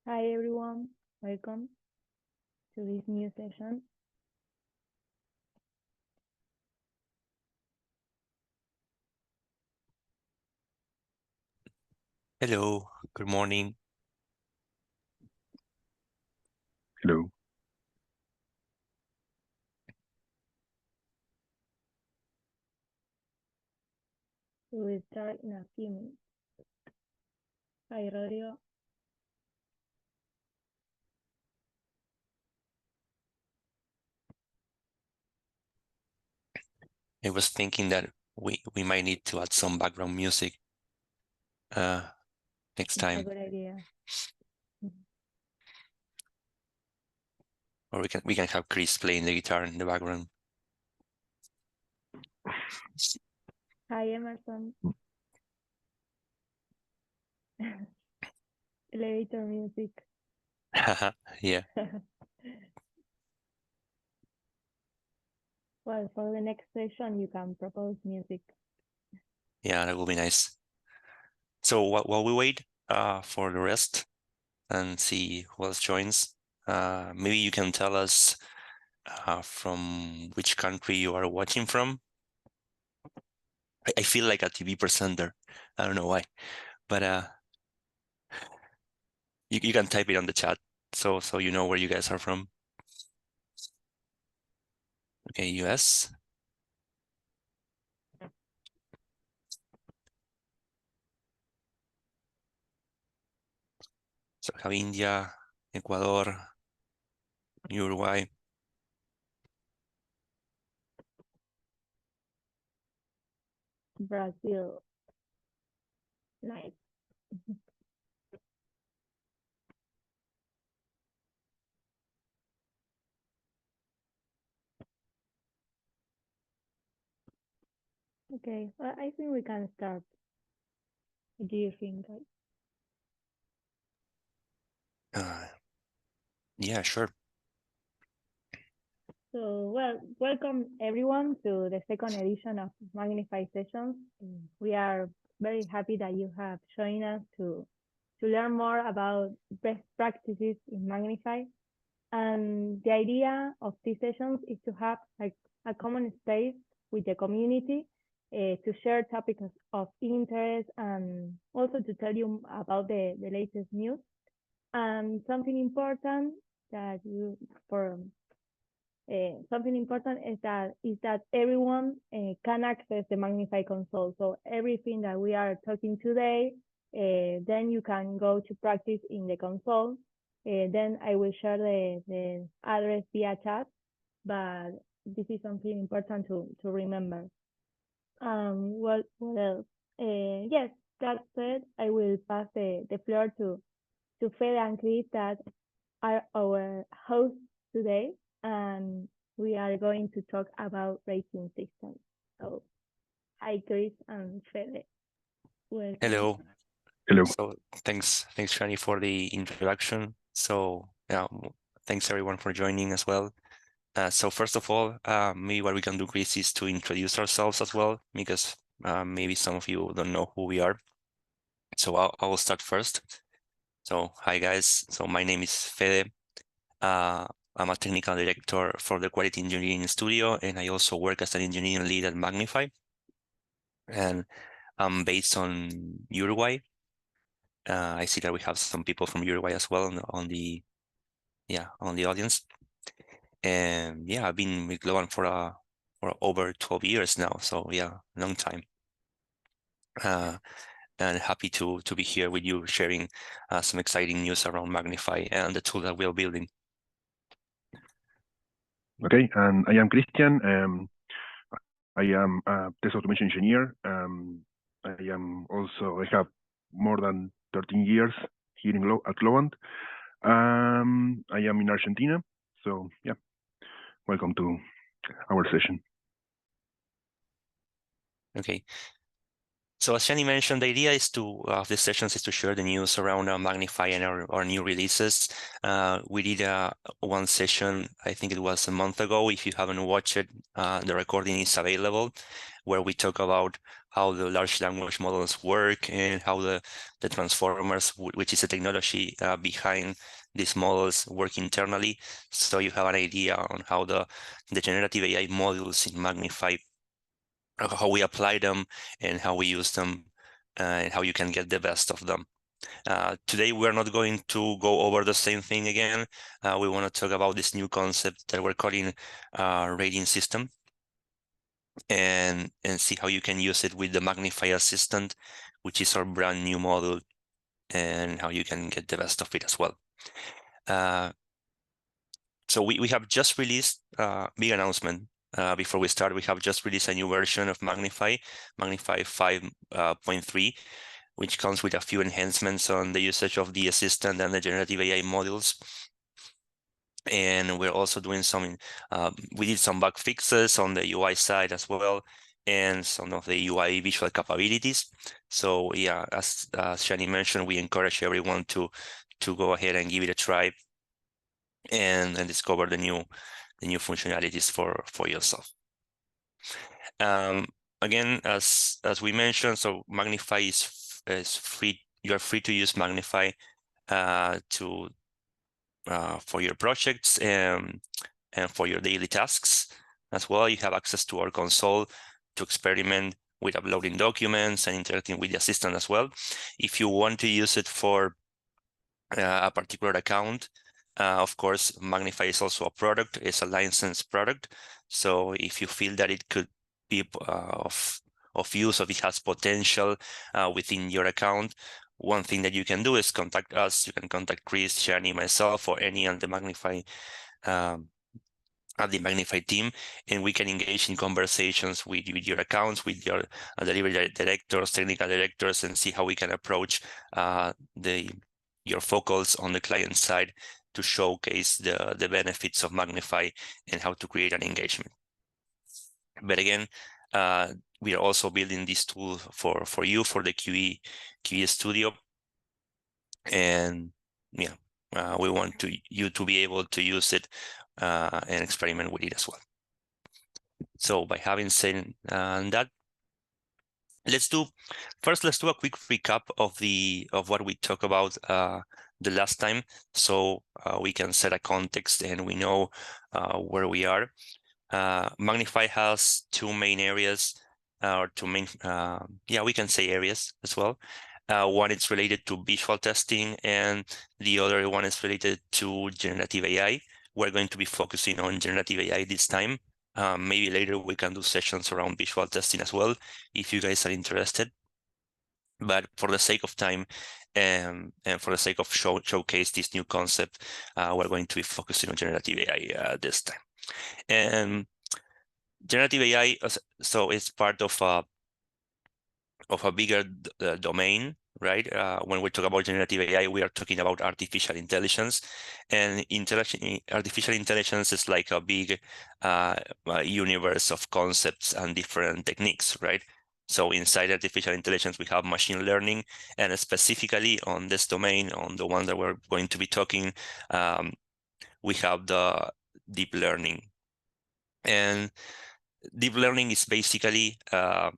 Hi everyone, welcome to this new session. Hello, good morning. Hello. We will start in a few minutes. Hi Rodrigo. I was thinking that we might need to add some background music next It's a time, good idea. or we can have Chris playing the guitar in the background. Hi Emerson. Elevator music. Yeah, Well, for the next session, you can propose music. yeah, that will be nice. So while we wait for the rest and see who else joins, maybe you can tell us from which country you are watching from. I feel like a TV presenter. I don't know why, but you can type it on the chat so you know where you guys are from. Okay, US. So we have India, Ecuador, Uruguay. Brazil. Nice. Okay, well, I think we can start. What do you think, guys? Yeah, sure. So, well, welcome everyone to the second edition of MagnifAI Sessions. We are very happy that you have joined us to learn more about best practices in MagnifAI. And the idea of these sessions is to have like a common space with the community to share topics of interest and also to tell you about the latest news. And something important that you for something important is that everyone can access the MagnifAI console. So everything that we are talking today, then you can go to practice in the console. Then I will share the address via chat, but this is something important to remember. What else? Yes, that said, I will pass the floor to Fede and Chris that are our hosts today, and we are going to talk about rating systems. So, hi, Chris and Fede. Welcome. Hello. Hello. So thanks, Shani, for the introduction. So yeah, thanks everyone for joining as well. So first of all, maybe what we can do, Chris, is to introduce ourselves as well, because maybe some of you don't know who we are. So I will start first. So hi guys. So my name is Fede. I'm a technical director for the quality engineering studio, and I also work as an engineering lead at MagnifAI. And I'm based on Uruguay. I see that we have some people from Uruguay as well on the audience. And yeah, I've been with Globan for over 12 years now. So yeah, long time. And happy to be here with you, sharing some exciting news around MagnifAI and the tool that we're building. Okay, and I am Christian. I am a test automation engineer. I have more than 13 years here at Globant. I am in Argentina. So yeah, welcome to our session. Okay. So as Shani mentioned, the idea is of the sessions is to share the news around MagnifAI and our new releases. We did one session, I think it was a month ago. If you haven't watched it, the recording is available, where we talk about how the large language models work and how the transformers, which is a technology behind these models, work internally. So you have an idea on how the generative AI modules in MagnifAI, how we apply them and how we use them, and how you can get the best of them. Today, we're not going to go over the same thing again. We want to talk about this new concept that we're calling rating system, and see how you can use it with the MagnifAI Assistant, which is our brand new model, and how you can get the best of it as well. So we have just released big announcement. Before we start, we have just released a new version of MagnifAI 5.3, which comes with a few enhancements on the usage of the assistant and the generative AI models. And we're also doing some, we did some bug fixes on the UI side as well, and some of the UI visual capabilities. So yeah, as Shani mentioned, we encourage everyone to go ahead and give it a try and discover the new functionalities for yourself. Again, as we mentioned, so MagnifAI is free. You are free to use MagnifAI for your projects and for your daily tasks as well. You have access to our console to experiment with uploading documents and interacting with the assistant as well. If you want to use it for a particular account, of course, MagnifAI is also a product. It's a licensed product. So if you feel that it could be of use, or it has potential within your account, one thing that you can do is contact us. You can contact Chris, Shani, myself, or any of the MagnifAI at the MagnifAI team, and we can engage in conversations with your accounts, with your delivery directors, technical directors, and see how we can approach your focals on the client side to showcase the benefits of MagnifAI and how to create an engagement. But again, we are also building this tool for you, for the QE Studio, and yeah, we want you to be able to use it and experiment with it as well. So by having said that, let's do a quick recap of what we talked about the last time, so we can set a context and we know where we are. MagnifAI has two main areas, or two main, we can say areas as well. One is related to visual testing, and the other one is related to generative AI. We're going to be focusing on generative AI this time. Maybe later we can do sessions around visual testing as well, if you guys are interested. But for the sake of time and for the sake of showcase this new concept, we're going to be focusing on generative AI this time. And generative AI, so it's part of a bigger domain, right? When we talk about generative AI, we are talking about artificial intelligence, and artificial intelligence is like a big universe of concepts and different techniques, right? So inside artificial intelligence, we have machine learning, and specifically on this domain, on the one that we're going to be talking, we have the deep learning. And deep learning is basically a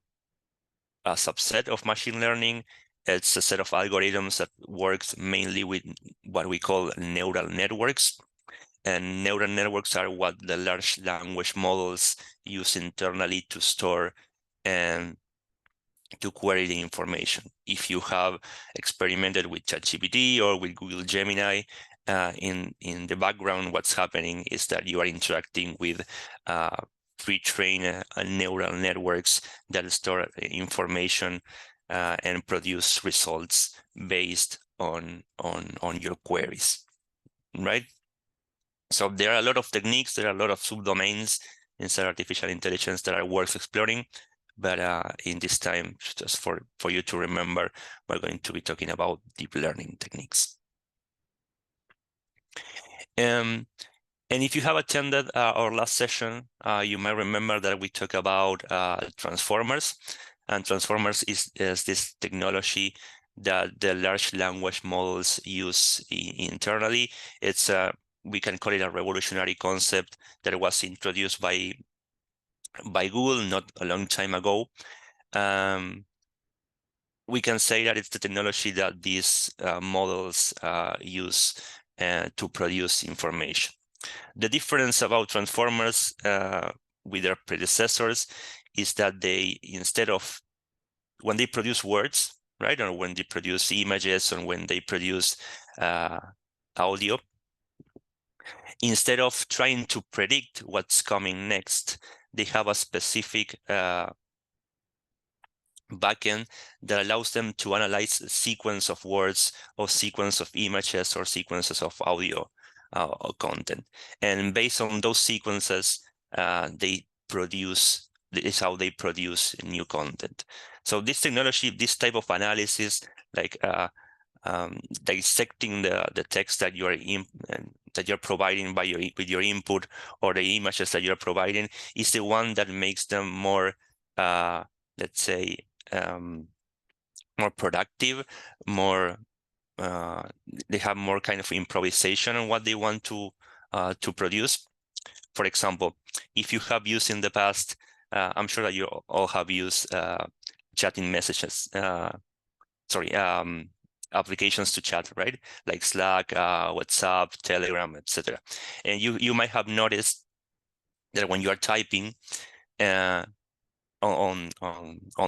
subset of machine learning. It's a set of algorithms that works mainly with what we call neural networks. And neural networks are what the large language models use internally to store and to query the information. If you have experimented with ChatGPT or with Google Gemini, in the background, what's happening is that you are interacting with pre-trained neural networks that store information and produce results based on your queries, right? So there are a lot of techniques, there are a lot of subdomains inside artificial intelligence that are worth exploring. But in this time, just for you to remember, we're going to be talking about deep learning techniques. And if you have attended our last session, you might remember that we talked about transformers. And transformers is this technology that the large language models use internally. It's we can call it a revolutionary concept that was introduced by Google not a long time ago. we can say that it's the technology that these models use to produce information. The difference about transformers with their predecessors is that they, instead of, when they produce words, right, or when they produce images, or when they produce audio, instead of trying to predict what's coming next, they have a specific backend that allows them to analyze a sequence of words or sequence of images or sequences of audio content. And based on those sequences, this is how they produce new content. So this technology, this type of analysis, like dissecting the text that you're providing with your input, or the images that you're providing, is the one that makes them more, let's say, more productive, more they have more kind of improvisation on what they want to produce. For example, if you have used in the past, I'm sure that you all have used chatting messages, applications to chat, right? Like Slack, WhatsApp, Telegram, etc. And you might have noticed that when you are typing on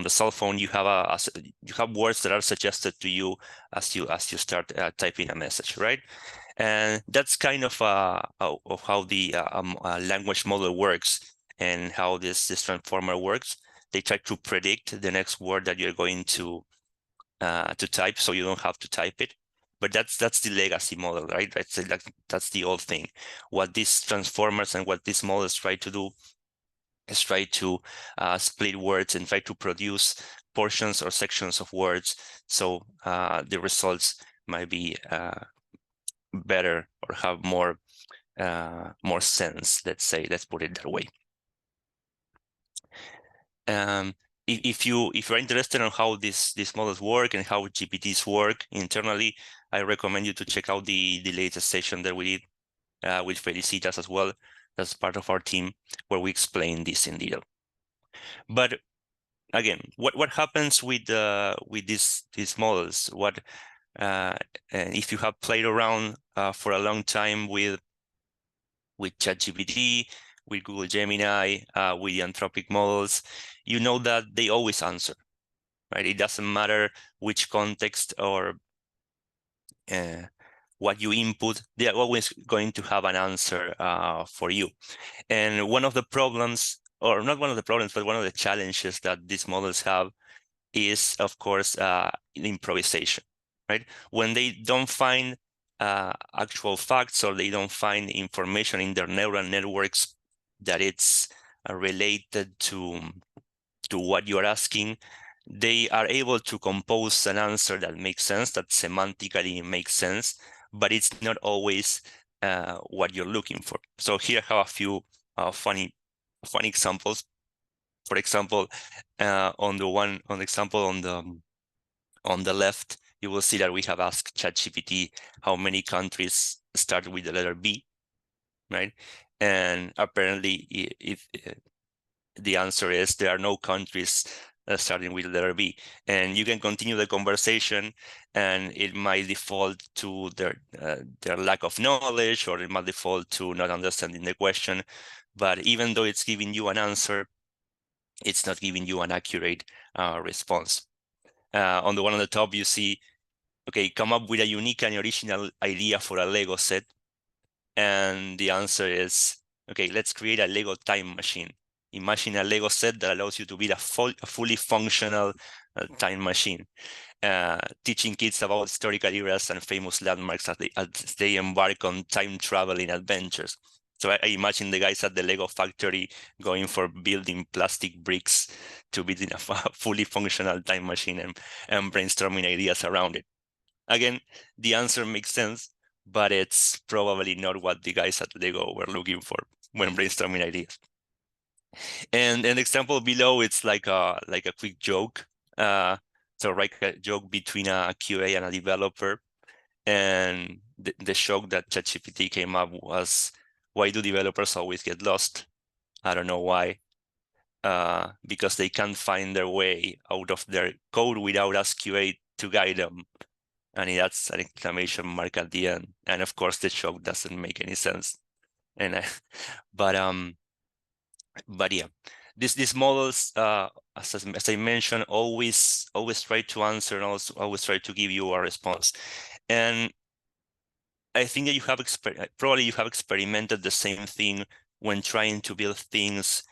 the cell phone, you have words that are suggested to you as you start typing a message, right? And that's kind of how the language model works, and how this transformer works. They try to predict the next word that you're going to type, so you don't have to type it. But that's the legacy model, right? That's the old thing. What these transformers and what these models try to do is try to split words and try to produce portions or sections of words, so the results might be better or have more sense. Let's put it that way. If you're interested in how these models work and how GPTs work internally, I recommend you to check out the latest session that we did with Felicitas as well. That's part of our team, where we explain this in detail. But again, what happens with these models? And if you have played around for a long time with ChatGPT, with Google Gemini, with the Anthropic models, you know that they always answer, right? It doesn't matter which context or what you input, they are always going to have an answer for you. And one of the problems, or not one of the problems, but one of the challenges that these models have is, of course, improvisation, right? When they don't find actual facts, or they don't find information in their neural networks that it's related to what you're asking, they are able to compose an answer that makes sense, that semantically makes sense, but it's not always what you're looking for. So here I have a few funny examples. For example, on the left, you will see that we have asked ChatGPT how many countries start with the letter B, right? And apparently, the answer is there are no countries starting with the letter B. And you can continue the conversation, and it might default to their lack of knowledge, or it might default to not understanding the question. But even though it's giving you an answer, it's not giving you an accurate response. On the one on the top, you see, okay, come up with a unique and original idea for a Lego set. And the answer is, okay, let's create a Lego time machine. Imagine a Lego set that allows you to build a fully functional time machine, teaching kids about historical eras and famous landmarks as they embark on time traveling adventures. So I imagine the guys at the Lego factory going for building plastic bricks to building a fully functional time machine and brainstorming ideas around it. Again, the answer makes sense, but it's probably not what the guys at Lego were looking for when brainstorming ideas. And an example below, it's like a quick joke. So write a joke between a QA and a developer. And the joke that ChatGPT came up was, why do developers always get lost? I don't know why. because they can't find their way out of their code without SQA to guide them. And that's an exclamation mark at the end. And of course, the joke doesn't make any sense. And but yeah, these models, as I mentioned, always try to answer and also always try to give you a response. And I think that you have probably you have experimented the same thing when trying to build things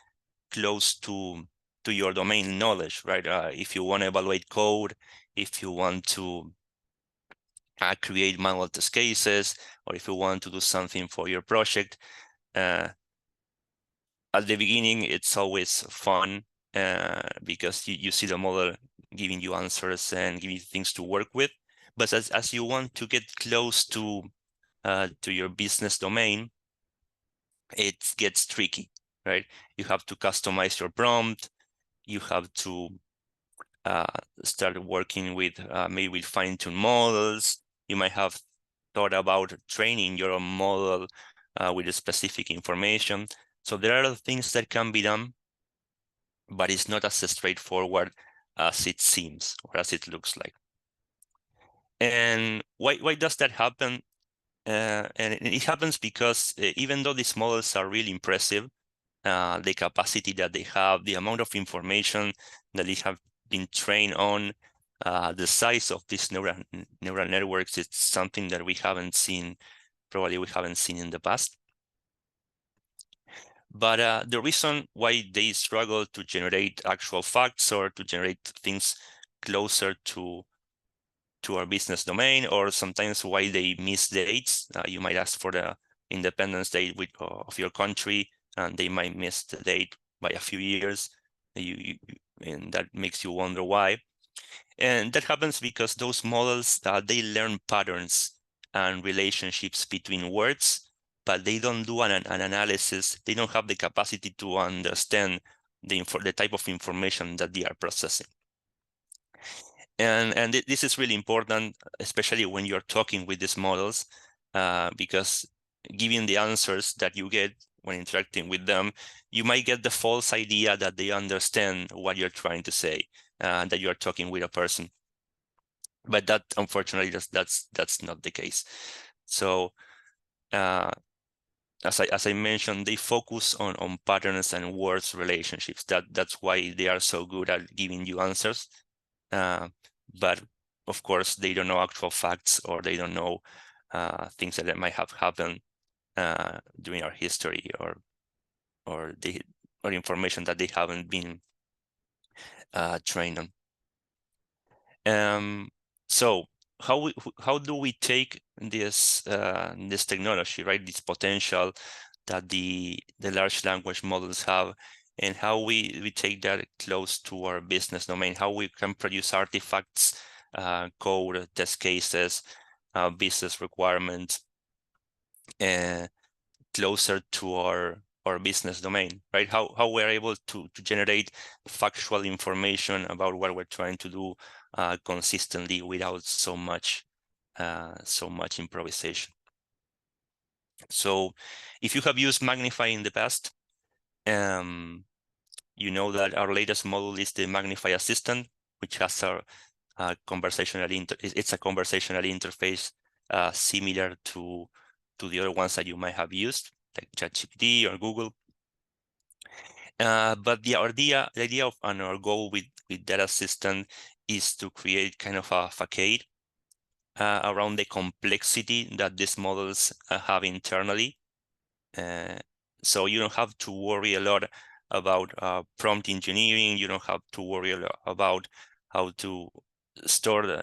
close to your domain knowledge, right? If you want to evaluate code, if you want to create manual test cases, or if you want to do something for your project, at the beginning, it's always fun because you see the model giving you answers and giving you things to work with. But as you want to get close to your business domain, it gets tricky, right? You have to customize your prompt. You have to start working with maybe with fine-tuned models. You might have thought about training your own model with a specific information. So there are things that can be done, but it's not as straightforward as it seems or as it looks like. And why does that happen? And it happens because even though these models are really impressive, the capacity that they have, the amount of information that they have been trained on, the size of these neural networks, it's something that we haven't seen, probably we haven't seen in the past. But the reason why they struggle to generate actual facts or to generate things closer to our business domain, or sometimes why they miss dates, you might ask for the independence date of your country, and they might miss the date by a few years, and that makes you wonder why. And that happens because those models, they learn patterns and relationships between words, but they don't do an analysis. They don't have the capacity to understand the type of information that they are processing. And this is really important, especially when you're talking with these models, because given the answers that you get when interacting with them, you might get the false idea that they understand what you're trying to say, that you're talking with a person. But that, unfortunately, that's not the case. So as I mentioned, they focus on patterns and words relationships. That's why they are so good at giving you answers. But of course, they don't know actual facts, or they don't know things that might have happened during our history, or information that they haven't been trained on. So how do we take this technology, right? This potential that the large language models have, and how we take that close to our business domain, how we can produce artifacts, code, test cases, business requirements, closer to our business domain, right? How we're able to generate factual information about what we're trying to do consistently without so much improvisation. So if you have used MagnifAI in the past, you know that our latest model is the MagnifAI Assistant, which has a conversational interface similar to the other ones that you might have used, like ChatGPT or Google. But the idea of and our goal with that assistant is to create kind of a facade around the complexity that these models have internally. So you don't have to worry a lot about prompt engineering. You don't have to worry a lot about how to store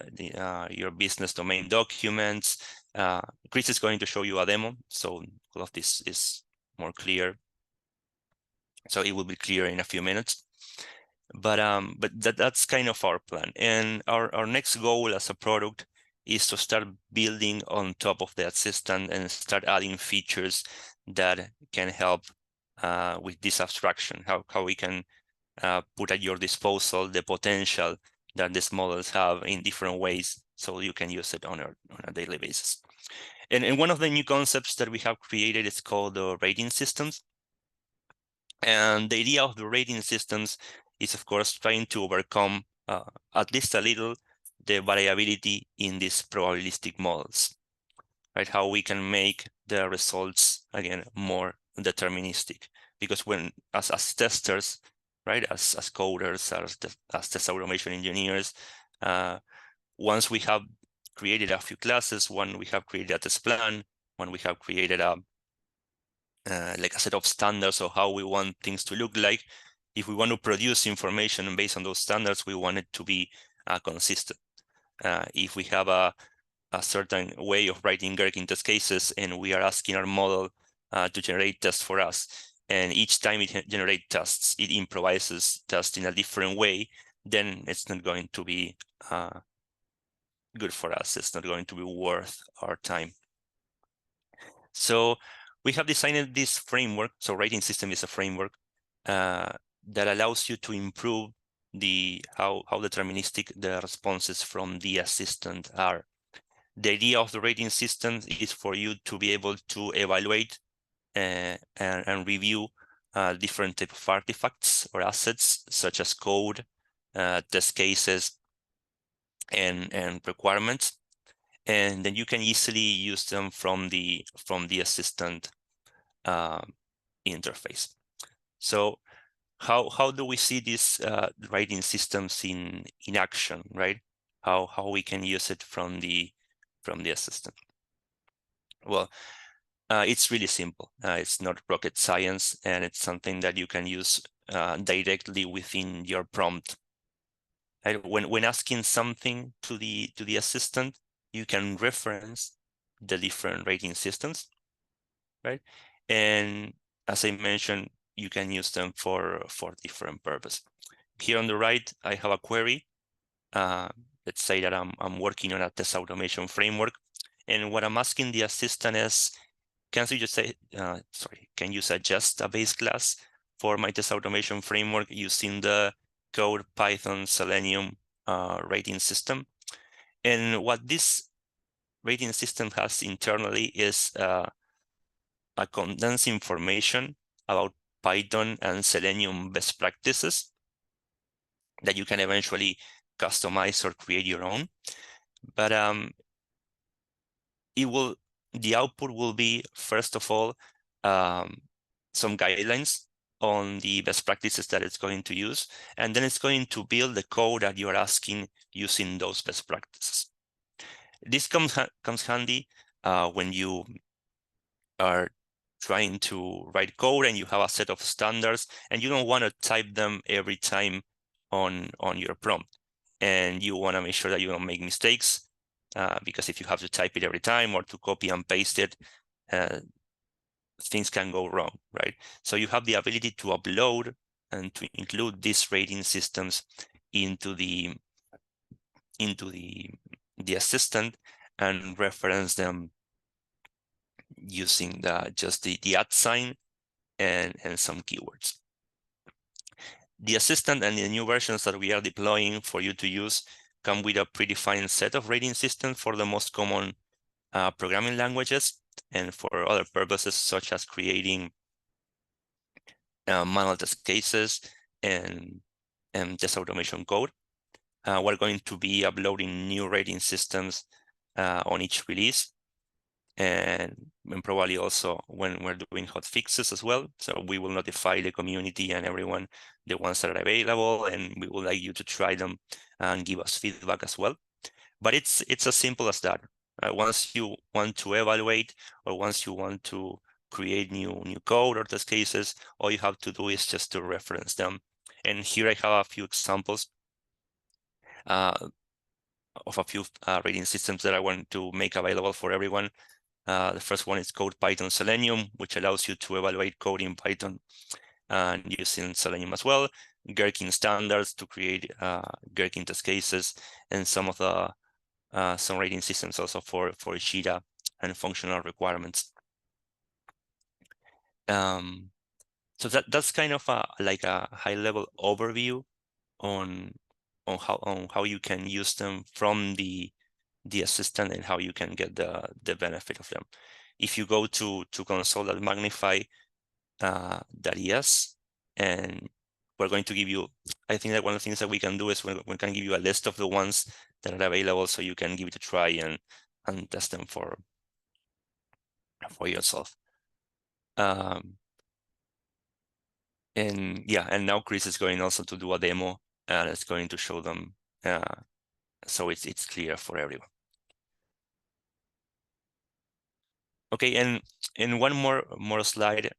your business domain documents. Chris is going to show you a demo, so all of this is more clear. So it will be clear in a few minutes. But that's kind of our plan. And our next goal as a product is to start building on top of the assistant and start adding features that can help with this abstraction, how we can put at your disposal the potential that these models have in different ways, so you can use it on a daily basis. And one of the new concepts that we have created is called the rating systems. And the idea of the rating systems is, of course, trying to overcome at least a little the variability in these probabilistic models, right? How we can make the results, again, more deterministic. Because when, as testers, right, as coders, as test automation engineers, once we have created a few classes, when we have created a test plan, when we have created a like a set of standards of how we want things to look like, if we want to produce information based on those standards, we want it to be consistent. If we have a certain way of writing Gherkin test cases and we are asking our model to generate tests for us, and each time it generates tests, it improvises tests in a different way, then it's not going to be good for us. It's not going to be worth our time. So we have designed this framework. So rating system is a framework that allows you to improve how deterministic the responses from the assistant are. The idea of the rating system is for you to be able to evaluate and review different type of artifacts or assets, such as code, test cases, and requirements. And then you can easily use them from the assistant interface. So how do we see these rating systems in action, right? How we can use it from the assistant? Well, it's really simple. It's not rocket science, and it's something that you can use directly within your prompt. Right? When asking something to the assistant, you can reference the different rating systems, right? And as I mentioned, you can use them for different purposes. Here on the right, I have a query. Let's say that I'm working on a test automation framework, and what I'm asking the assistant is, can you suggest a base class for my test automation framework using the Code, Python, Selenium rating system? And what this rating system has internally is a condensed information about Python and Selenium best practices that you can eventually customize or create your own. But the output will be, first of all, some guidelines on the best practices that it's going to use, and then it's going to build the code that you're asking using those best practices. This comes handy when you are trying to write code and you have a set of standards and you don't want to type them every time on your prompt, and you want to make sure that you don't make mistakes, because if you have to type it every time or to copy and paste it, things can go wrong, right? So you have the ability to upload and to include these rating systems into the assistant and reference them using just the @ sign and some keywords. The assistant and the new versions that we are deploying for you to use come with a predefined set of rating systems for the most common programming languages, and for other purposes such as creating manual test cases and test automation code. We're going to be uploading new rating systems on each release, and probably also when we're doing hot fixes as well. So we will notify the community and everyone, the ones that are available, and we would like you to try them and give us feedback as well. But it's as simple as that. Once you want to evaluate, or once you want to create new code or test cases, all you have to do is just to reference them. And here I have a few examples of a few rating systems that I want to make available for everyone. The first one is Code, Python, Selenium, which allows you to evaluate code in Python and using Selenium as well. Gherkin standards to create Gherkin test cases, and some of the some rating systems also for Jira and functional requirements. So that's kind of like a high-level overview on how you can use them from the assistant and how you can get the benefit of them. If you go to console.magnifai.es, and we're going to give you, I think that one of the things that we can do is we can give you a list of the ones that are available so you can give it a try and test them for yourself. And yeah, and now Chris is going also to do a demo and it's going to show them so it's clear for everyone. Okay, and one more slide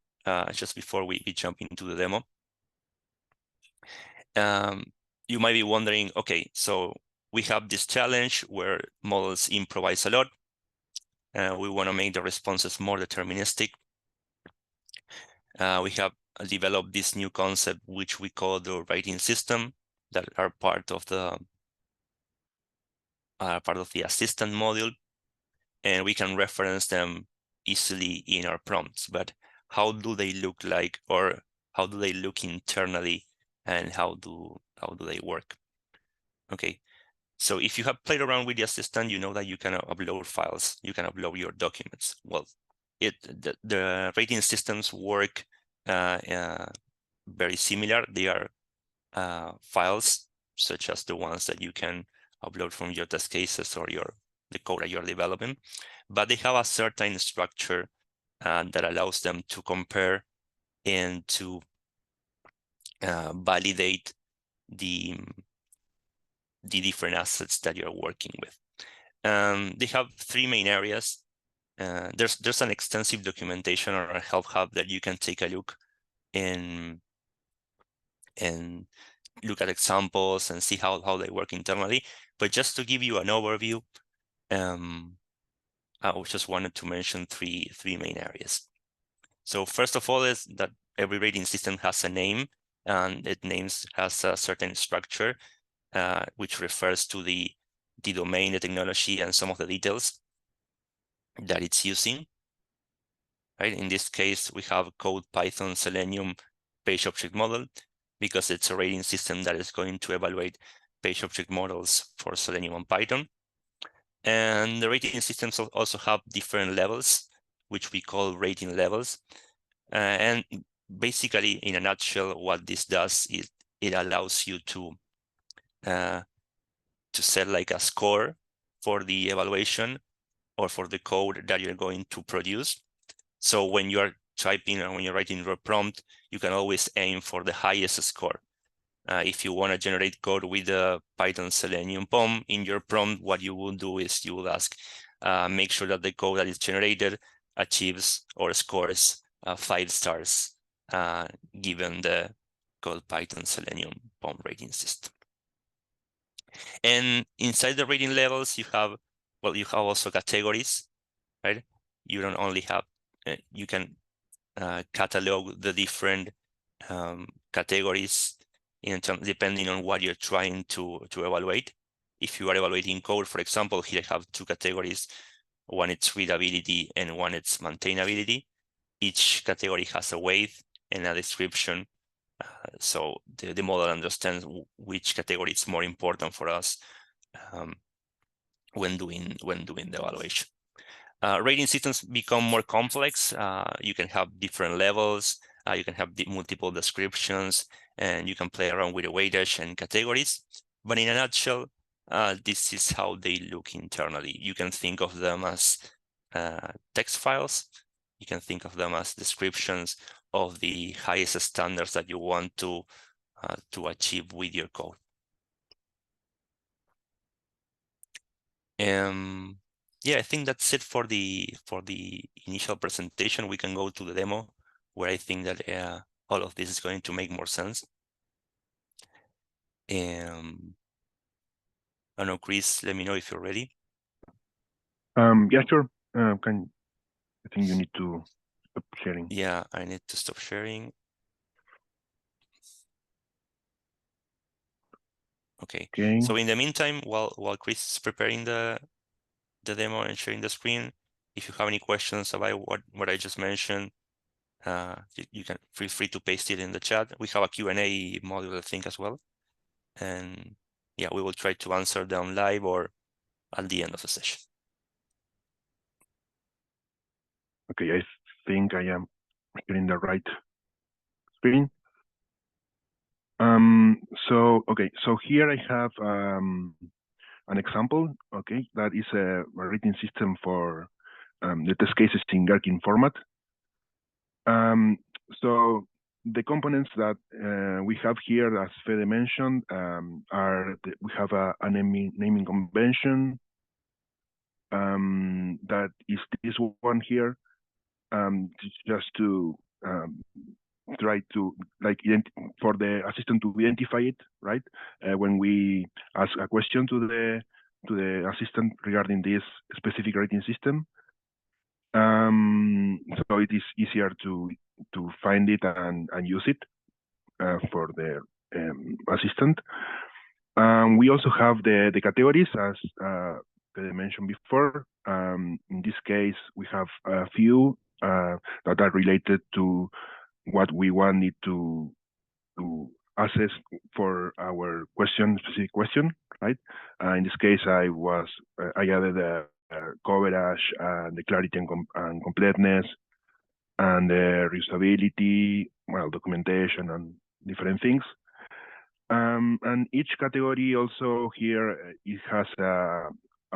just before we jump into the demo. You might be wondering, okay, so we have this challenge where models improvise a lot. We want to make the responses more deterministic. We have developed this new concept, which we call the rating system, that are part of the assistant module, and we can reference them easily in our prompts. But how do they look like, or how do they look internally, and how do they work? Okay, so if you have played around with the assistant, you know that you can upload files, you can upload your documents. Well, the rating systems work very similar. They are files such as the ones that you can upload from your test cases or the code that you're developing, but they have a certain structure that allows them to compare and to validate the different assets that you're working with. They have three main areas. There's an extensive documentation or a help hub that you can take a look and look at examples and see how they work internally. But just to give you an overview, I just wanted to mention three main areas. So first of all is that every rating system has a name, and it has a certain structure, which refers to the domain, the technology, and some of the details that it's using. Right? In this case, we have Code, Python, Selenium, page object model, because it's a rating system that is going to evaluate page object models for Selenium and Python. And the rating systems also have different levels, which we call rating levels. And basically, in a nutshell, what this does is it allows you to set like a score for the evaluation or for the code that you're going to produce. So when you're typing or when you're writing your prompt, you can always aim for the highest score. If you want to generate code with the Python Selenium POM in your prompt, what you will do is you will ask, make sure that the code that is generated achieves or scores 5 stars, given the code Python Selenium POM rating system. And inside the rating levels, you have also categories, right? You don't only have, you can catalog the different categories depending on what you're trying to evaluate. If you are evaluating code, for example, here I have two categories. One is readability and one is maintainability. Each category has a weight and a description. So the model understands which category is more important for us when doing the evaluation. Rating systems become more complex. You can have different levels. You can have multiple descriptions, and you can play around with the weightage and categories. But in a nutshell, this is how they look internally. You can think of them as text files. You can think of them as descriptions of the highest standards that you want to achieve with your code. Yeah, I think that's it for the initial presentation. We can go to the demo, where I think that all of this is going to make more sense. I don't know, Chris, let me know if you're ready. Yeah, sure. I think you need to stop sharing. Yeah, I need to stop sharing. Okay. So in the meantime, while Chris is preparing the demo and sharing the screen, if you have any questions about what I just mentioned, you can feel free to paste it in the chat. We have a Q&A module, I think, as well. And yeah, we will try to answer them live or at the end of the session. Okay, I think I am getting the right screen. So here I have an example, okay, that is a rating system for the test cases in Gherkin format. So the components that we have here, as Fede mentioned, we have a naming convention that is this one here, just to try to for the assistant to identify it, right? When we ask a question to the assistant regarding this specific rating system, so it is easier to find it and use it for the assistant. We also have the categories, as I mentioned before. In this case, we have a few that are related to what we wanted to assess for our specific question, right? In this case, I added the coverage and the clarity and completeness and the reusability, well, documentation and different things. And each category also here, it has a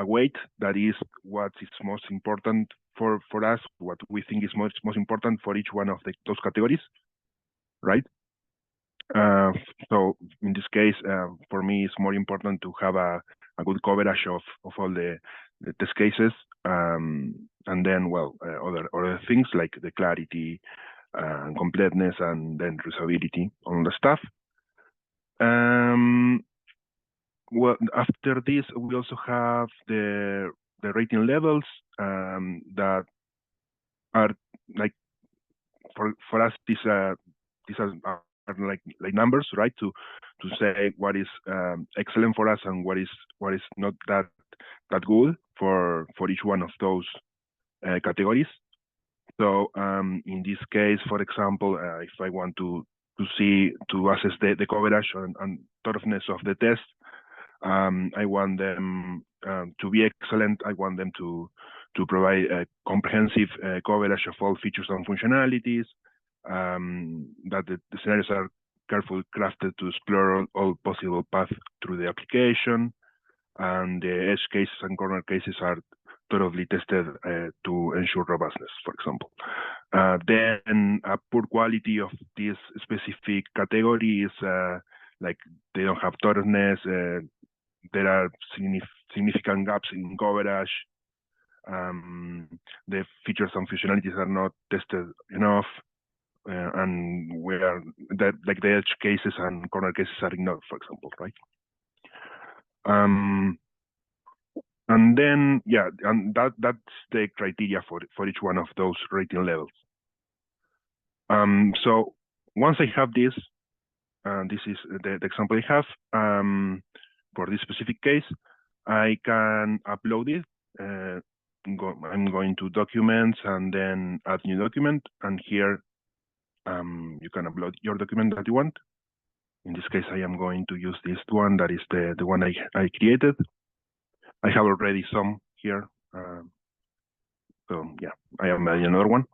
weight that is what is most important for us, what we think is most important for each one of those categories, right? So in this case, for me, it's more important to have a good coverage of all the test cases, and then, well, other things like the clarity, completeness, and then reusability on the stuff. Well, after this, we also have the rating levels that are like for us these are like numbers, right? To say what is excellent for us and what is not that good for each one of those categories. So in this case, for example, if I want to assess the coverage and thoroughness of the test, I want them to be excellent. I want them to provide a comprehensive coverage of all features and functionalities, that the scenarios are carefully crafted to explore all possible paths through the application, and the edge cases and corner cases are thoroughly tested to ensure robustness, for example. Then a poor quality of this specific category is like they don't have thoroughness, there are significant gaps in coverage, the features and functionalities are not tested enough, and the edge cases and corner cases are ignored, for example, right? And then, yeah, and that's the criteria for each one of those rating levels. So once I have this, this is the example I have for this specific case, I can upload it. I'm going to documents and then add new document, and here you can upload your document that you want. In this case, I am going to use this one that is the one I created. I have already some here, so yeah, I am adding another one,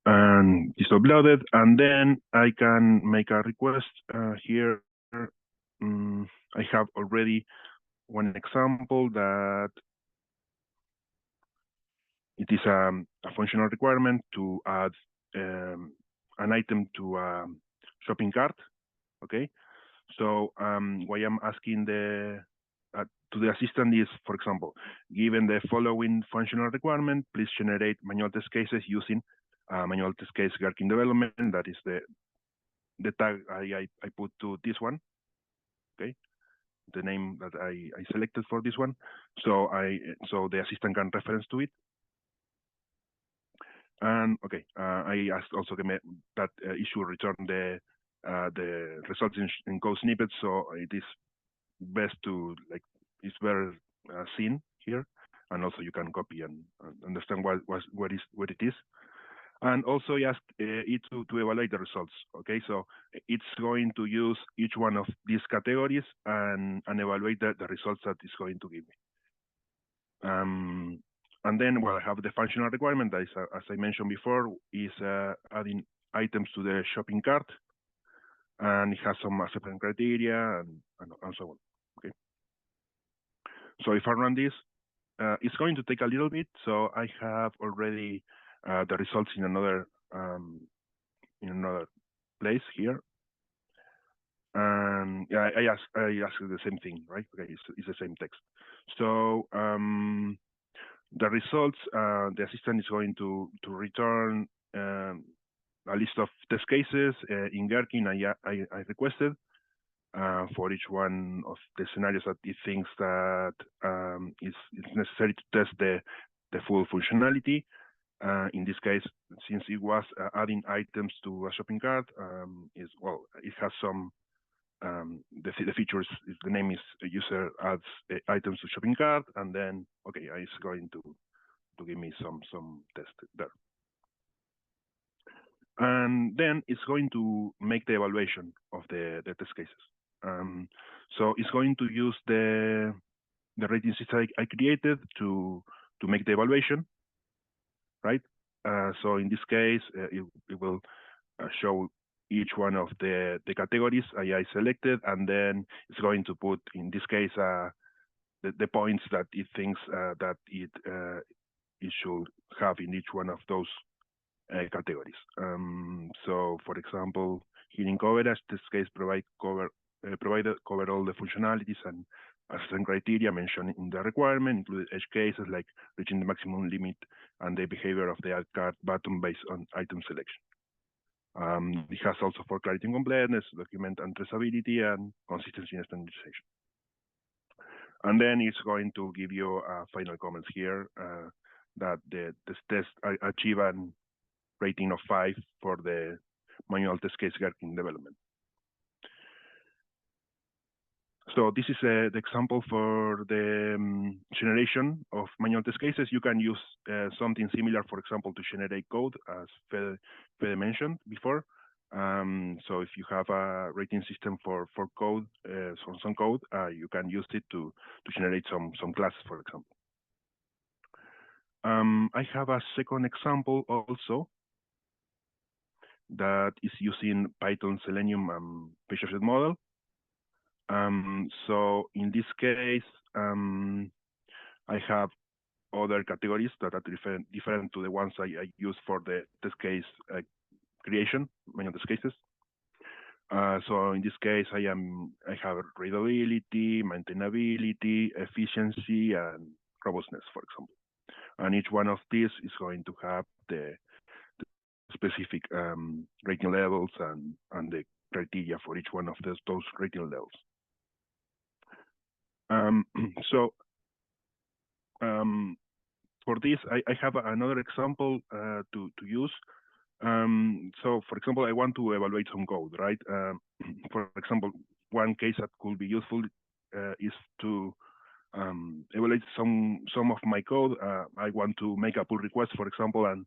and it's uploaded, and then I can make a request here. I have already one example that it is a functional requirement to add an item to a shopping cart. Okay, so what I'm asking to the assistant is, for example, given the following functional requirement, please generate manual test cases using manual test case Gherkin development. That is the tag I put to this one. Okay, the name that I selected for this one. So the assistant can reference to it. And okay, I asked also that it should return the results in code snippets. So it is best to it's better seen here, and also you can copy and understand what it is. And also ask it to evaluate the results. Okay, so it's going to use each one of these categories and evaluate the results that it's going to give me. And then, well, I have the functional requirement that is, as I mentioned before, is adding items to the shopping cart. and it has some acceptance criteria and so on. Okay. So if I run this, it's going to take a little bit. So I have already the results in another place here. And yeah, I asked the same thing, right? Okay, it's the same text. So the results, the assistant is going to return a list of test cases in Gherkin I requested for each one of the scenarios that it thinks that it's necessary to test the full functionality. In this case, since it was adding items to a shopping cart, it has some the features. The name is user adds items to shopping cart, and then okay, it's going to give me some test there. And then it's going to make the evaluation of the test cases. So it's going to use the rating system I created to make the evaluation, right? So in this case, it will show each one of the categories I selected, and then it's going to put, in this case, the points that it thinks that it should have in each one of those categories. So, for example, here in coverage, this case provided cover all the functionalities and assessment criteria mentioned in the requirement, including edge cases like reaching the maximum limit and the behavior of the add cart button based on item selection. It has also for clarity and completeness, document and traceability, and consistency and standardization. And then it's going to give you final comments here that this test achieve a rating of 5 for the manual test case Gherkin development. So this is the example for the generation of manual test cases. You can use something similar, for example, to generate code, as Fede mentioned before. So if you have a rating system for code, some code, you can use it to generate some classes, for example. I have a second example also that is using Python, Selenium, page offset model. So in this case, I have other categories that are different to the ones I use for the test case creation, manual test cases. So in this case, I have readability, maintainability, efficiency, and robustness, for example. And each one of these is going to have the specific rating levels and the criteria for each one of those rating levels. So for this, I have another example to use. So for example, I want to evaluate some code, right? For example, one case that could be useful is to evaluate some of my code. I want to make a pull request, for example, and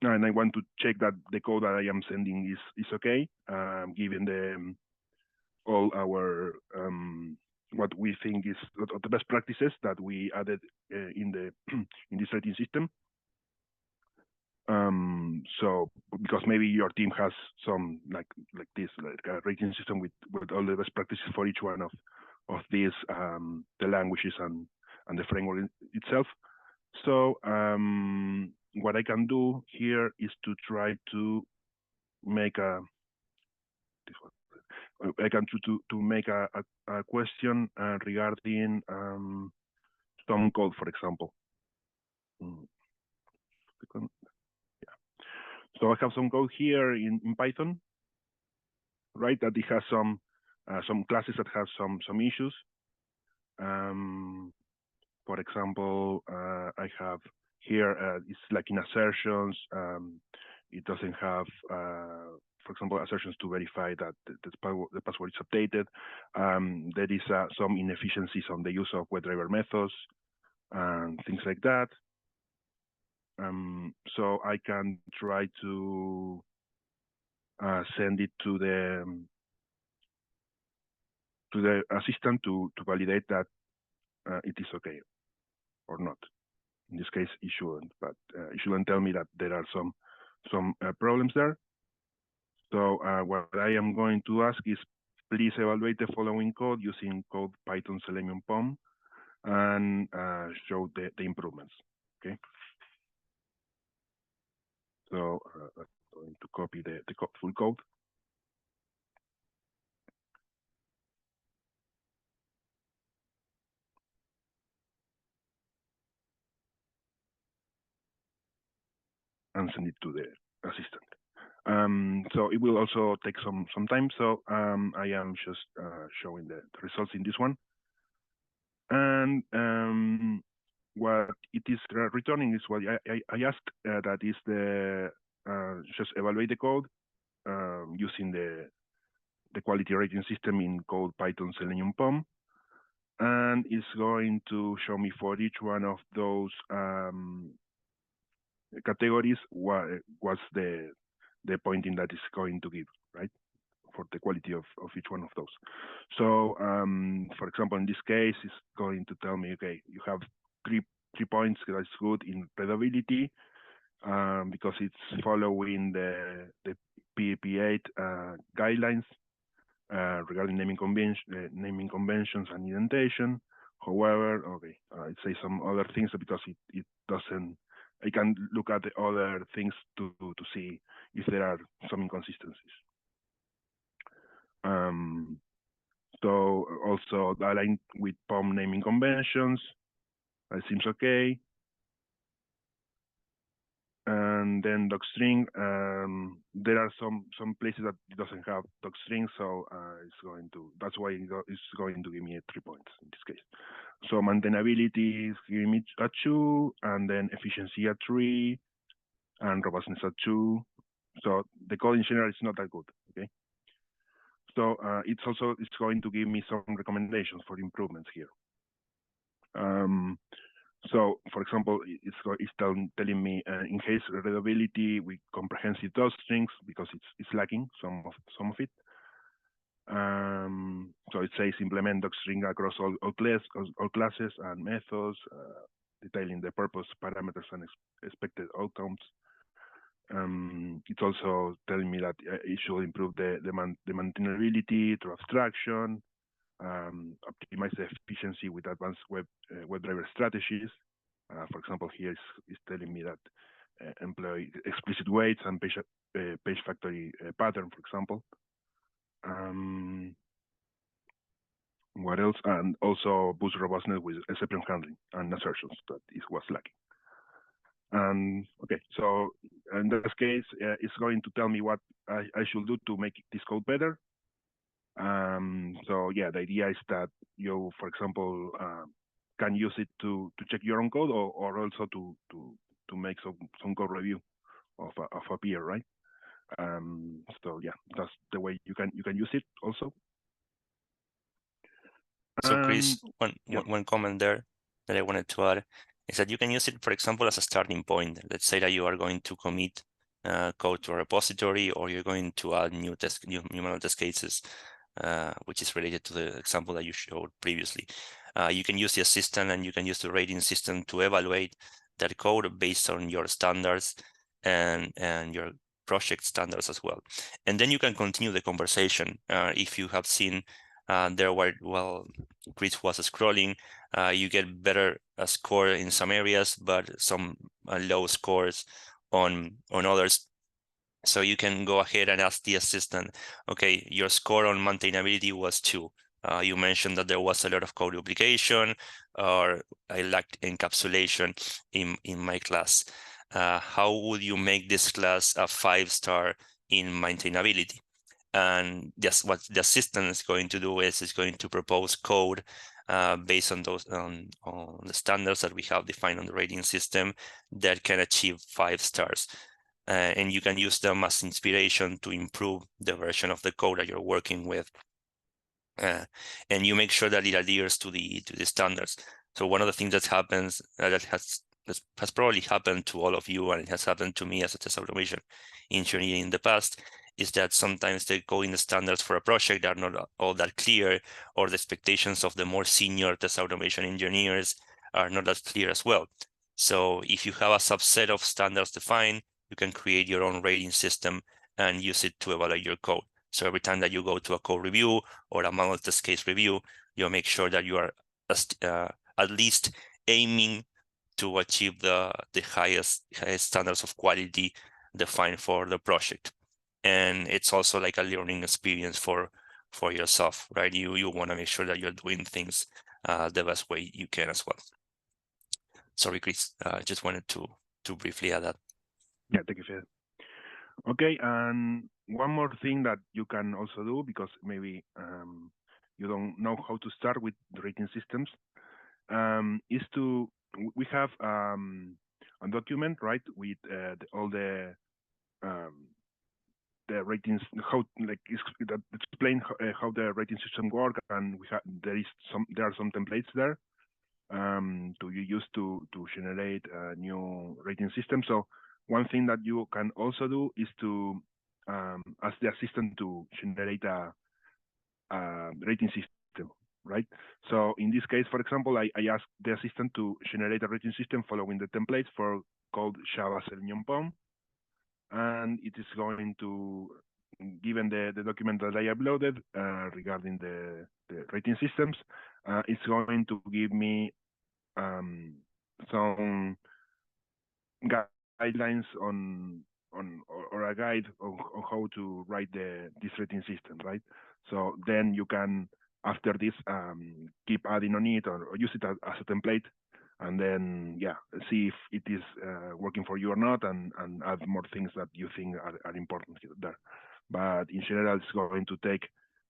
I want to check that the code that I am sending is okay, given the all our what we think is the best practices that we added in this rating system. So because maybe your team has some like this, like a rating system with all the best practices for each one of these the languages and the framework itself. So what I can do here is to try to make I can try to make a question regarding some code, for example. Yeah. So I have some code here in Python, right? That it has some classes that have some issues. For example, I have here it's like in assertions. It doesn't have, for example, assertions to verify that the password is updated. There is some inefficiencies on the use of WebDriver methods and things like that. So I can try to send it to the assistant to validate that it is okay or not. In this case, it shouldn't, but it shouldn't tell me that there are some problems there. So what I am going to ask is, please evaluate the following code using code Python Selenium POM and show the improvements. Okay. So I'm going to copy the full code. And send it to the assistant. So it will also take some time. So I am just showing the results in this one. And what it is returning is what I asked. That is the just evaluate the code using the quality rating system in code Python Selenium POM, and it's going to show me for each one of those categories what's the pointing that is going to give, right, for the quality of each one of those. So for example, in this case, it's going to tell me, okay, you have three points. That's good in readability because it's following the PEP8 guidelines regarding naming conventions and indentation. However, okay, it says some other things because it doesn't. I can look at the other things to see if there are some inconsistencies. So also aligned with POM naming conventions, that seems okay. And then docstring, there are some places that it doesn't have docstring, so it's going to. That's why it's going to give me 3 points in this case. So maintainability is giving me a 2, and then efficiency a 3, and robustness a 2. So the code in general is not that good. Okay. So it's going to give me some recommendations for improvements here. So, for example, it's telling me enhance readability with comprehensive docstrings because it's lacking some of it. So it says implement docstring across all classes and methods, detailing the purpose, parameters, and expected outcomes. It's also telling me that it should improve the maintainability through abstraction, optimize the efficiency with advanced WebDriver strategies. For example, here it's telling me that employ explicit weights and page factory pattern, for example. What else? And also boost robustness with exception handling and assertions that is what's lacking. Okay, so in this case, it's going to tell me what I should do to make this code better. So yeah, the idea is that you, for example, can use it to check your own code, or also to make some code review of a peer, right? So yeah, that's the way you can use it also. So Chris, one comment there that I wanted to add is that you can use it, for example, as a starting point. Let's say that you are going to commit code to a repository, or you're going to add new manual test cases, which is related to the example that you showed previously. You can use the assistant, and you can use the rating system to evaluate that code based on your standards and your project standards as well. And then you can continue the conversation. If you have seen there while Chris was scrolling, you get better score in some areas, but some low scores on others. So you can go ahead and ask the assistant, okay, your score on maintainability was 2. You mentioned that there was a lot of code duplication, or I lacked encapsulation in my class. How would you make this class a 5-star in maintainability? And yes, what the assistant is going to do is going to propose code based on those on the standards that we have defined on the rating system that can achieve 5 stars. And you can use them as inspiration to improve the version of the code that you're working with. And you make sure that it adheres to the standards. So one of the things that happens that has probably happened to all of you, and it has happened to me as a test automation engineer in the past, is that sometimes the coding standards for a project are not all that clear, or the expectations of the more senior test automation engineers are not that clear as well. So if you have a subset of standards defined, you can create your own rating system and use it to evaluate your code. So every time that you go to a code review or a model test case review, you'll make sure that you are at least aiming to achieve the highest standards of quality defined for the project. And it's also like a learning experience for yourself, right? You want to make sure that you're doing things the best way you can as well. Sorry, Chris, just wanted to briefly add that. Yeah, thank you, Fed. Okay, and one more thing that you can also do, because maybe you don't know how to start with the rating systems, is to, we have a document, right, with all the ratings, how like that explain how the rating system work, and there are some templates there to you use to generate a new rating system. So one thing that you can also do is to ask the assistant to generate a rating system, right? So in this case, for example, I asked the assistant to generate a rating system following the templates for called Java Selenium POM, and it is going to, given the document that I uploaded regarding the rating systems, it's going to give me some guidelines on or a guide on how to write this rating system, right? So then you can, after this, keep adding on it or use it as a template, and then see if it is working for you or not, and add more things that you think are important there. But in general, it's going to take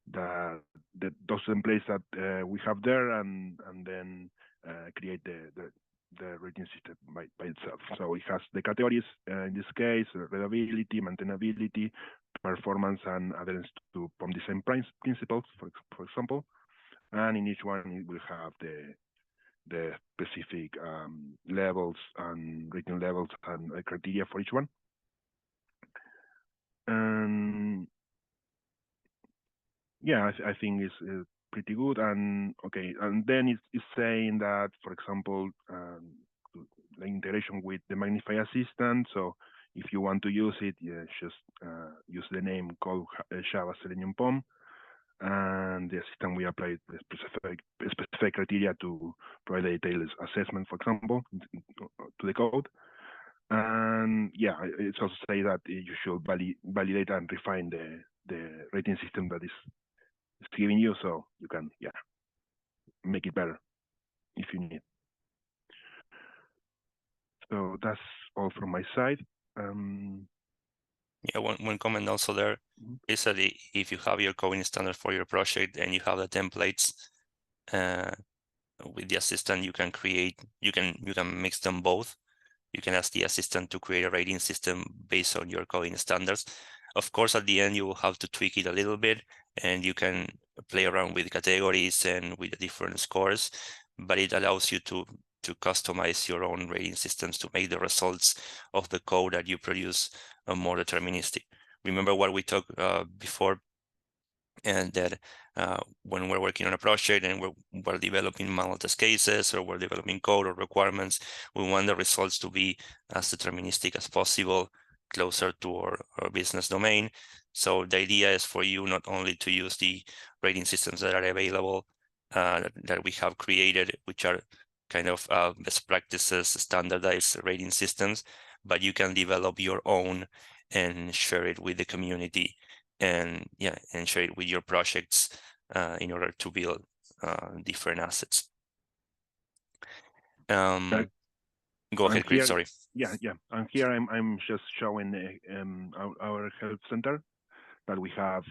those templates that we have there, and then create the rating system by itself. So it has the categories, in this case, readability, maintainability, performance, and adherence to POM design principles, for example. And in each one, it will have the specific levels and rating levels and criteria for each one. And yeah, I think it's pretty good. And okay, and then it's saying that, for example, the integration with the MagnifAI Assistant. So if you want to use it, just use the name called Java Selenium POM, and the assistant will apply the specific criteria to provide a detailed assessment, for example, to the code. And yeah, it's also say that you should validate and refine the rating system that is giving you, so you can make it better if you need. So that's all from my side. Yeah, one comment also there is that if you have your coding standard for your project and you have the templates with the assistant, you can mix them both. You can ask the assistant to create a rating system based on your coding standards. Of course, at the end, you will have to tweak it a little bit, and you can play around with categories and with the different scores, but it allows you to customize your own rating systems to make the results of the code that you produce more deterministic. Remember what we talked before, and that when we're working on a project and we're developing manual test cases, or we're developing code or requirements, we want the results to be as deterministic as possible, closer to our business domain. So the idea is for you not only to use the rating systems that are available, that we have created, which are kind of best practices, standardized rating systems, but you can develop your own and share it with the community, and share it with your projects in order to build different assets. Go ahead, Chris. Sorry. Yeah. And here I'm just showing our help center that we have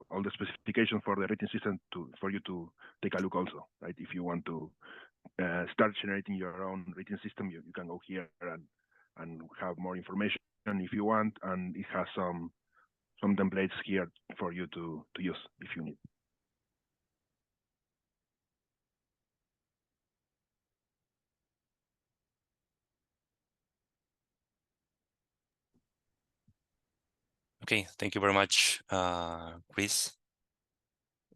all the specifications for the rating system for you to take a look also, right? If you want to start generating your own rating system, you can go here and have more information if you want, and it has some templates here for you to use if you need. Okay, thank you very much, Chris.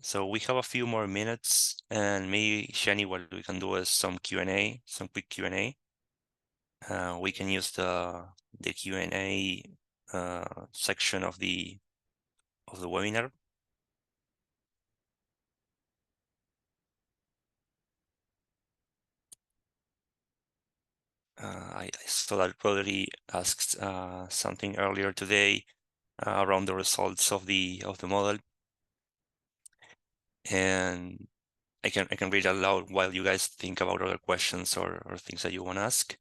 So we have a few more minutes, and maybe, Shani, what we can do is some Q&A, some quick Q&A. We can use the Q&A section of the webinar. I saw that Rodri asked something earlier today around the results of the model, and I can read aloud while you guys think about other questions or things that you want to ask.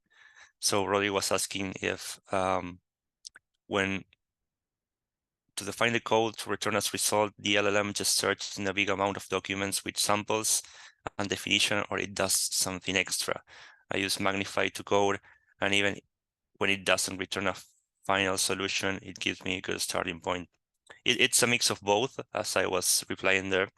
So Rodri was asking if when to define the code to return as result, the LLM just searches in a big amount of documents with samples and definition, or it does something extra. I use MagnifAI to code, and even when it doesn't return a final solution, it gives me a good starting point. It's a mix of both, as I was replying there.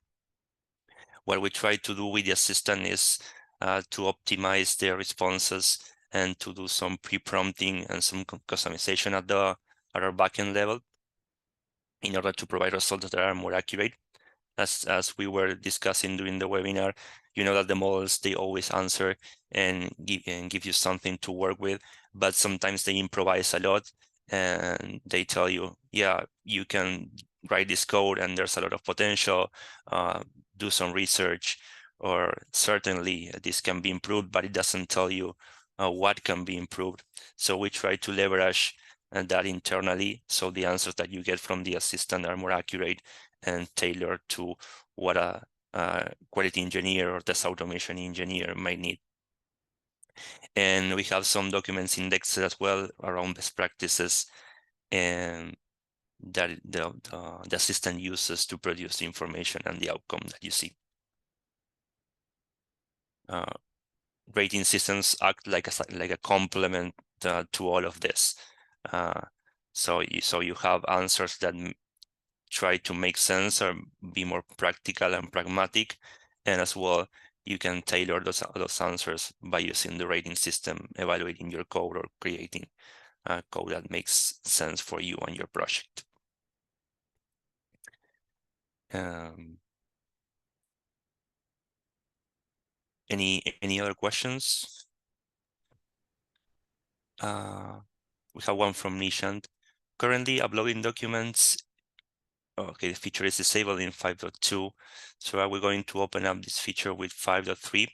What we try to do with the assistant is to optimize the responses and to do some pre-prompting and some customization at our backend level in order to provide results that are more accurate. As we were discussing during the webinar, you know that the models, they always answer and give you something to work with, but sometimes they improvise a lot and they tell you, yeah, you can write this code and there's a lot of potential, do some research, or certainly this can be improved, but it doesn't tell you what can be improved. So we try to leverage that internally, so the answers that you get from the assistant are more accurate and tailored to what a quality engineer or test automation engineer might need. And we have some documents indexed as well around best practices and that the assistant uses to produce the information and the outcome that you see. Rating systems act like a complement to all of this. So you have answers that try to make sense or be more practical and pragmatic, and as well you can tailor those answers by using the rating system, evaluating your code or creating code that makes sense for you and your project. Any other questions? We have one from Nishant. Currently uploading documents. Okay, the feature is disabled in 5.2. So are we going to open up this feature with 5.3?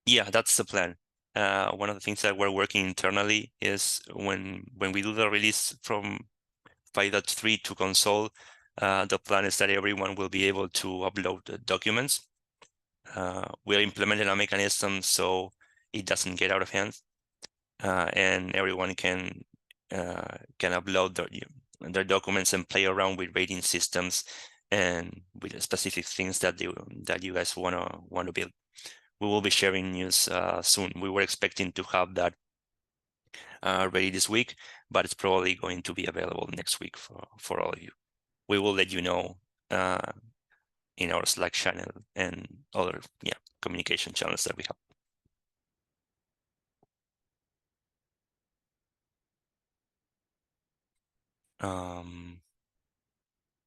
Yeah, that's the plan. One of the things that we're working internally is when we do the release from 5.3 to console, the plan is that everyone will be able to upload the documents. We're implementing a mechanism so it doesn't get out of hand, and everyone can upload their documents and play around with rating systems and with specific things that you guys want to build. We will be sharing news soon. We were expecting to have that ready this week, but it's probably going to be available next week for all of you. We will let you know in our Slack channel and other communication channels that we have.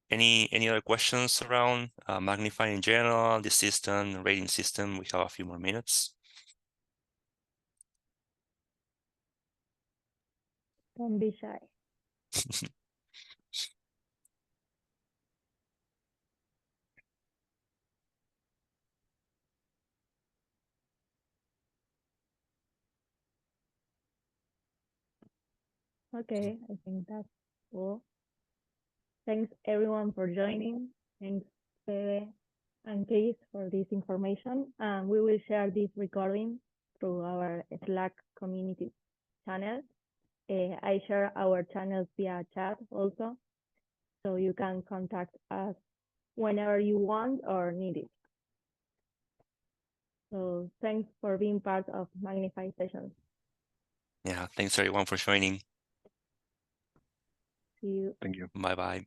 Any other questions around MagnifAI in general, the system, rating system? We have a few more minutes. Don't be shy. Okay, I think that's all. Thanks everyone for joining. Thanks Fede and Chris for this information. We will share this recording through our Slack community channel. I share our channels via chat also, so you can contact us whenever you want or need it. So thanks for being part of MagnifAI Sessions. Yeah, thanks everyone for joining. See you. Thank you. Bye-bye.